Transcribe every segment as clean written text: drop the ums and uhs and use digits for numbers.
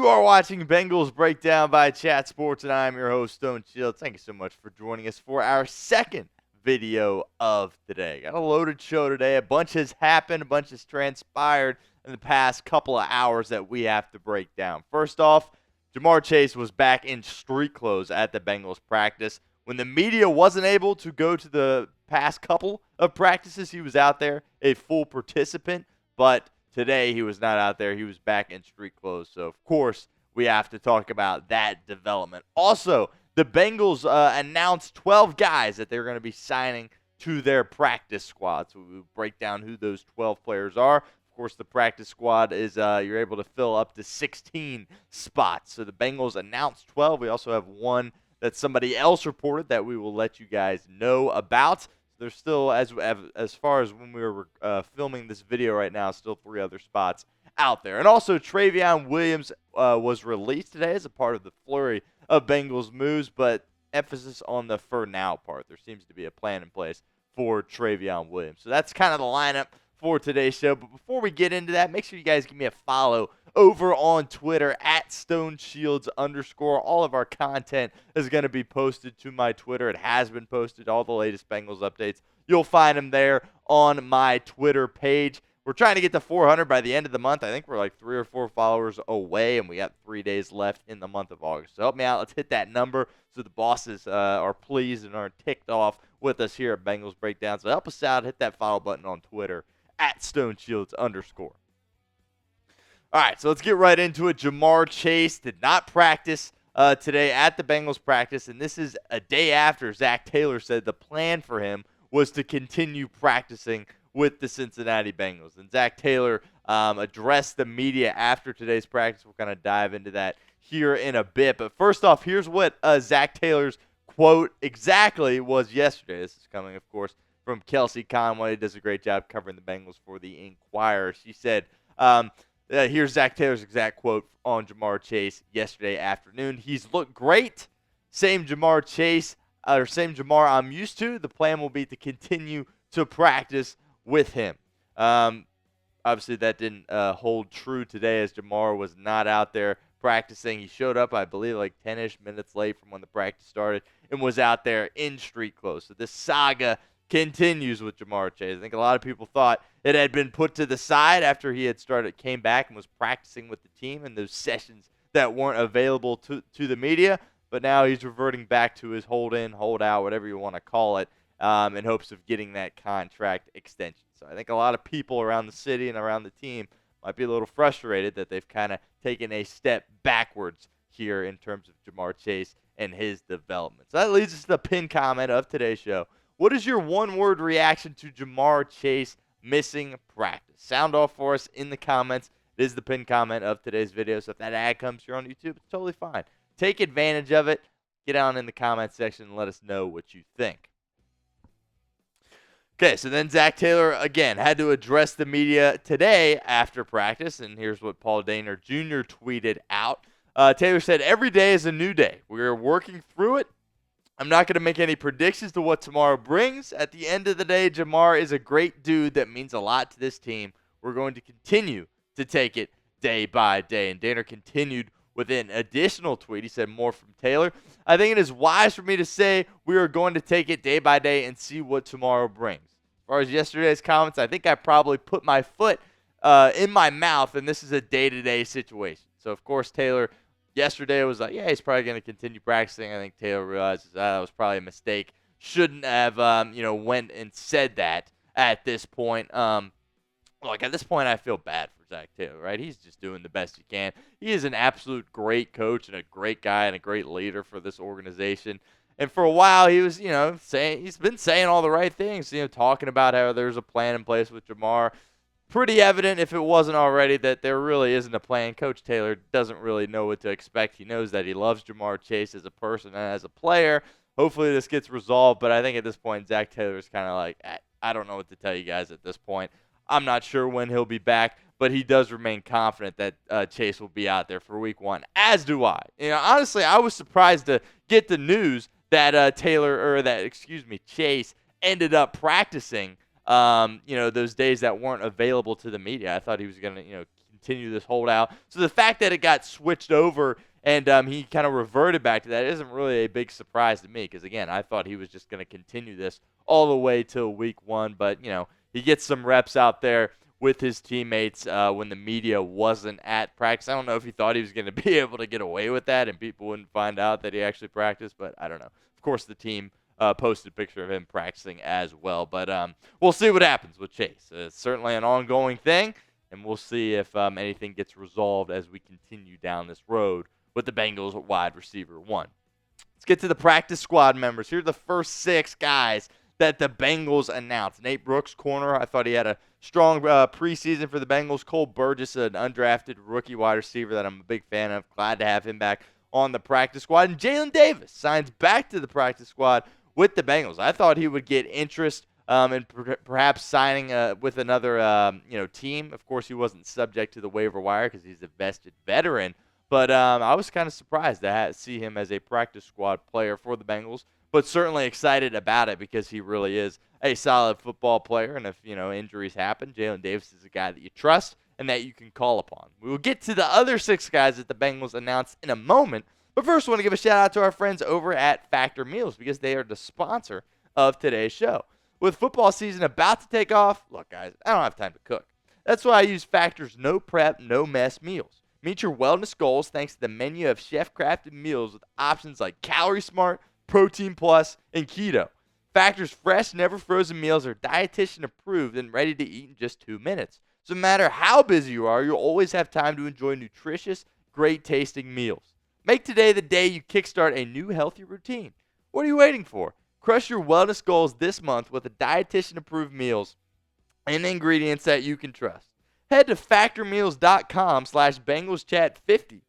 You are watching Bengals Breakdown by Chat Sports, and I'm your host, Stone Shields. Thank you so much for joining us for our second video of today. Got a loaded show today. A bunch has happened, a bunch has transpired in the past couple of hours that we have to break down. First off, Ja'Marr Chase was back in street clothes at the Bengals practice. When the media wasn't able to go to the past couple of practices, he was out there, a full participant, but today he was not out there. He was back in street clothes. So, of course, we have to talk about that development. Also, the Bengals announced 12 guys that they're going to be signing to their practice squad. So we'll break down who those 12 players are. Of course, the practice squad is you're able to fill up to 16 spots. So the Bengals announced 12. We also have one that somebody else reported that we will let you guys know about. There's still, as far as when we were filming this video right now, still 3 other spots out there. And also, Trayveon Williams was released today as a part of the flurry of Bengals moves, but emphasis on the for now part. There seems to be a plan in place for Trayveon Williams. So that's kind of the lineup for today's show. But before we get into that, make sure you guys give me a follow over on Twitter at StoneShields_. All of our content is going to be posted to my Twitter. It has been posted. All the latest Bengals updates, you'll find them there on my Twitter page. We're trying to get to 400 by the end of the month. I think we're like 3 or 4 followers away, and we got 3 days left in the month of August. So help me out. Let's hit that number so the bosses are pleased and aren't ticked off with us here at Bengals Breakdown. So help us out. Hit that follow button on Twitter at StoneShields_. All right, so let's get right into it. Ja'Marr Chase did not practice today at the Bengals practice, and this is a day after Zac Taylor said the plan for him was to continue practicing with the Cincinnati Bengals. And Zac Taylor addressed the media after today's practice. We'll kind of dive into that here in a bit. But first off, here's what Zac Taylor's quote exactly was yesterday. This is coming, of course, from Kelsey Conway. Does a great job covering the Bengals for the Inquirer. She said, here's Zac Taylor's exact quote on Ja'Marr Chase yesterday afternoon. He's looked great. Same Ja'Marr Chase, or same Ja'Marr I'm used to. The plan will be to continue to practice with him. Obviously, that didn't hold true today as Ja'Marr was not out there practicing. He showed up, I believe, like 10-ish minutes late from when the practice started and was out there in street clothes. So this saga continues with Ja'Marr Chase. I think a lot of people thought it had been put to the side after he had came back and was practicing with the team in those sessions that weren't available to the media. But now he's reverting back to his hold in, hold out, whatever you want to call it, in hopes of getting that contract extension. So I think a lot of people around the city and around the team might be a little frustrated that they've kind of taken a step backwards here in terms of Ja'Marr Chase and his development. So that leads us to the pinned comment of today's show. What is your one-word reaction to Ja'Marr Chase missing practice? Sound off for us in the comments. It is the pinned comment of today's video. So if that ad comes here on YouTube, it's totally fine. Take advantage of it. Get down in the comment section and let us know what you think. Okay, so then Zac Taylor, again, had to address the media today after practice, and here's what Paul Dehner Jr. tweeted out. Taylor said, "Every day is a new day. We're working through it. I'm not going to make any predictions to what tomorrow brings. At the end of the day, Ja'Marr is a great dude that means a lot to this team. We're going to continue to take it day by day." And Dehner continued with an additional tweet. He said, more from Taylor. "I think it is wise for me to say we are going to take it day by day and see what tomorrow brings." As far as yesterday's comments, I think I probably put my foot in my mouth, and this is a day-to-day situation. So, of course, Taylor yesterday was like, yeah, he's probably going to continue practicing. I think Taylor realizes that was probably a mistake. Shouldn't have, went and said that at this point. At this point, I feel bad for Zac Taylor, right? He's just doing the best he can. He is an absolute great coach and a great guy and a great leader for this organization. And for a while, he was, he's been saying all the right things, talking about how there's a plan in place with Ja'Marr. Pretty evident, if it wasn't already, that there really isn't a plan. Coach Taylor doesn't really know what to expect. He knows that he loves Ja'Marr Chase as a person and as a player. Hopefully this gets resolved, but I think at this point, Zac Taylor is kind of like, I don't know what to tell you guys at this point. I'm not sure when he'll be back, but he does remain confident that Chase will be out there for week 1, as do I. Honestly, I was surprised to get the news that Chase ended up practicing, those days that weren't available to the media. I thought he was going to, continue this holdout. So the fact that it got switched over and he kind of reverted back to that isn't really a big surprise to me because, again, I thought he was just going to continue this all the way till week 1. But, he gets some reps out there with his teammates when the media wasn't at practice. I don't know if he thought he was going to be able to get away with that and people wouldn't find out that he actually practiced, but I don't know. Of course, the team posted a picture of him practicing as well. But we'll see what happens with Chase. It's certainly an ongoing thing, and we'll see if anything gets resolved as we continue down this road with the Bengals wide receiver 1. Let's get to the practice squad members. Here are the first 6 guys that the Bengals announced. Nate Brooks, corner. I thought he had a strong preseason for the Bengals. Cole Burgess, an undrafted rookie wide receiver that I'm a big fan of. Glad to have him back on the practice squad. And Jalen Davis signs back to the practice squad with the Bengals. I thought he would get interest in perhaps signing with another team. Of course, he wasn't subject to the waiver wire because he's a vested veteran. But I was kind of surprised to see him as a practice squad player for the Bengals, but certainly excited about it because he really is a solid football player. And if, injuries happen, Jalen Davis is a guy that you trust and that you can call upon. We will get to the other 6 guys that the Bengals announced in a moment. But first, I want to give a shout-out to our friends over at Factor Meals because they are the sponsor of today's show. With football season about to take off, look, guys, I don't have time to cook. That's why I use Factor's no prep, no mess meals. Meet your wellness goals thanks to the menu of chef-crafted meals with options like Calorie Smart, Protein Plus, and Keto. Factor's fresh, never frozen meals are dietitian approved and ready to eat in just 2 minutes. So no matter how busy you are, you'll always have time to enjoy nutritious, great tasting meals. Make today the day you kickstart a new healthy routine. What are you waiting for? Crush your wellness goals this month with the dietitian approved meals and ingredients that you can trust. Head to factormeals.com/BengalsChat50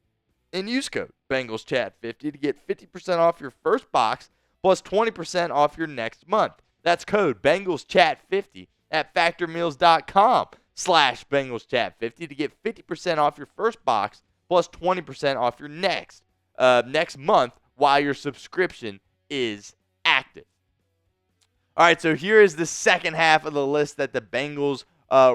and use code BengalsChat50 to get 50% off your first box plus 20% off your next month. That's code BengalsChat50 at factormeals.com/BengalsChat50 to get 50% off your first box plus 20% off your next month while your subscription is active. All right, so here is the second half of the list that the Bengals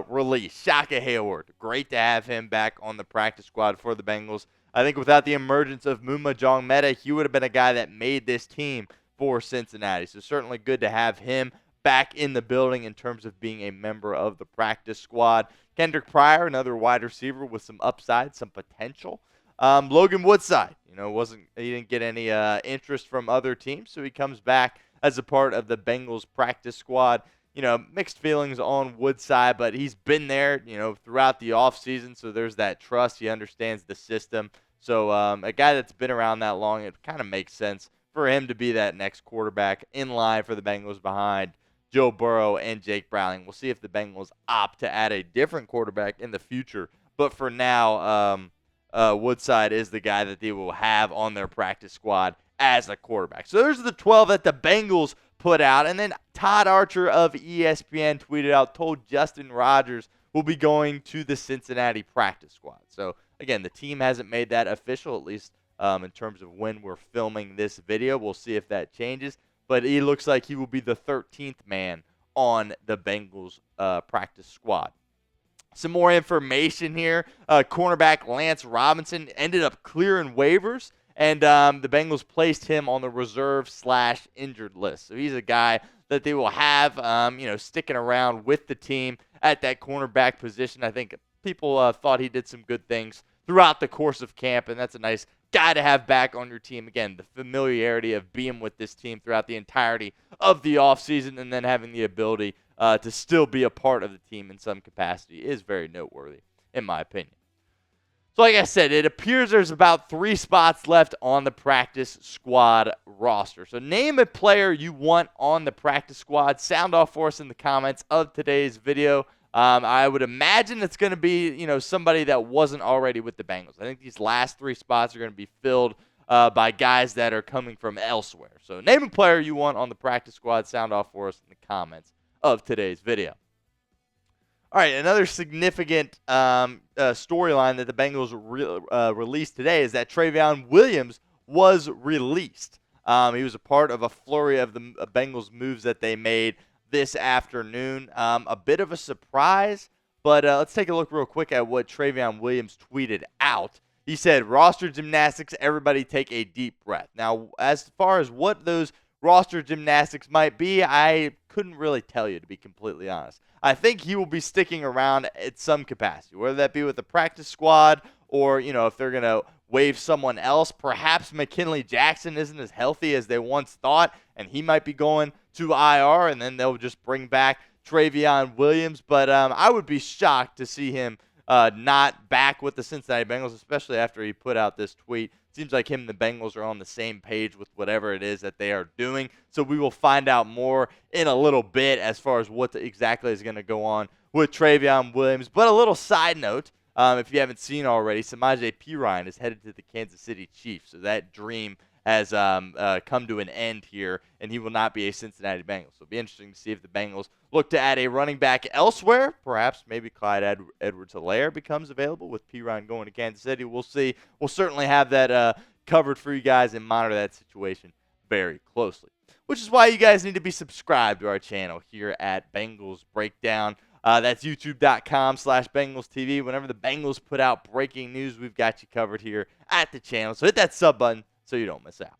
released. Shaka Hayward, great to have him back on the practice squad for the Bengals. I think without the emergence of Muma Jong-Meta, he would have been a guy that made this team for Cincinnati. So certainly good to have him back in the building in terms of being a member of the practice squad. Kendrick Pryor, another wide receiver with some upside, some potential. Logan Woodside, he didn't get any interest from other teams, so he comes back as a part of the Bengals practice squad. Mixed feelings on Woodside, but he's been there, throughout the offseason, so there's that trust. He understands the system. So a guy that's been around that long, it kind of makes sense for him to be that next quarterback in line for the Bengals behind Joe Burrow and Jake Browning. We'll see if the Bengals opt to add a different quarterback in the future. But for now, Woodside is the guy that they will have on their practice squad as a quarterback. So there's the 12 that the Bengals put out. And then Todd Archer of ESPN tweeted out, told Justin Rogers will be going to the Cincinnati practice squad. So, again, the team hasn't made that official, at least in terms of when we're filming this video. We'll see if that changes. But he looks like he will be the 13th man on the Bengals practice squad. Some more information here. Cornerback Lance Robinson ended up clearing waivers. And the Bengals placed him on the reserve/injured list. So he's a guy that they will have, sticking around with the team at that cornerback position. I think people thought he did some good things throughout the course of camp, and that's a nice guy to have back on your team. Again, the familiarity of being with this team throughout the entirety of the offseason and then having the ability to still be a part of the team in some capacity is very noteworthy, in my opinion. So like I said, it appears there's about 3 spots left on the practice squad roster. So name a player you want on the practice squad. Sound off for us in the comments of today's video. I would imagine it's going to be, somebody that wasn't already with the Bengals. I think these last 3 spots are going to be filled by guys that are coming from elsewhere. So name a player you want on the practice squad. Sound off for us in the comments of today's video. All right, another significant storyline that the Bengals released today is that Trayveon Williams was released. He was a part of a flurry of the Bengals moves that they made this afternoon. A bit of a surprise, But let's take a look real quick at what Trayveon Williams tweeted out. He said, roster gymnastics, everybody take a deep breath. Now, as far as what those roster gymnastics might be, I couldn't really tell you, to be completely honest. I think he will be sticking around at some capacity, whether that be with the practice squad or, if they're going to waive someone else. Perhaps McKinley Jackson isn't as healthy as they once thought, and he might be going to IR, and then they'll just bring back Trayveon Williams. But I would be shocked to see him not back with the Cincinnati Bengals, especially after he put out this tweet. Seems like him and the Bengals are on the same page with whatever it is that they are doing. So we will find out more in a little bit as far as what exactly is going to go on with Trayveon Williams. But a little side note, if you haven't seen already, Samaje Perine is headed to the Kansas City Chiefs. So that dream has come to an end here, and he will not be a Cincinnati Bengal. So it'll be interesting to see if the Bengals look to add a running back elsewhere. Perhaps maybe Clyde Edwards-Helaire becomes available with Perine going to Kansas City. We'll see. We'll certainly have that covered for you guys and monitor that situation very closely, which is why you guys need to be subscribed to our channel here at Bengals Breakdown. That's youtube.com/BengalsTV. Whenever the Bengals put out breaking news, we've got you covered here at the channel. So hit that sub button so you don't miss out.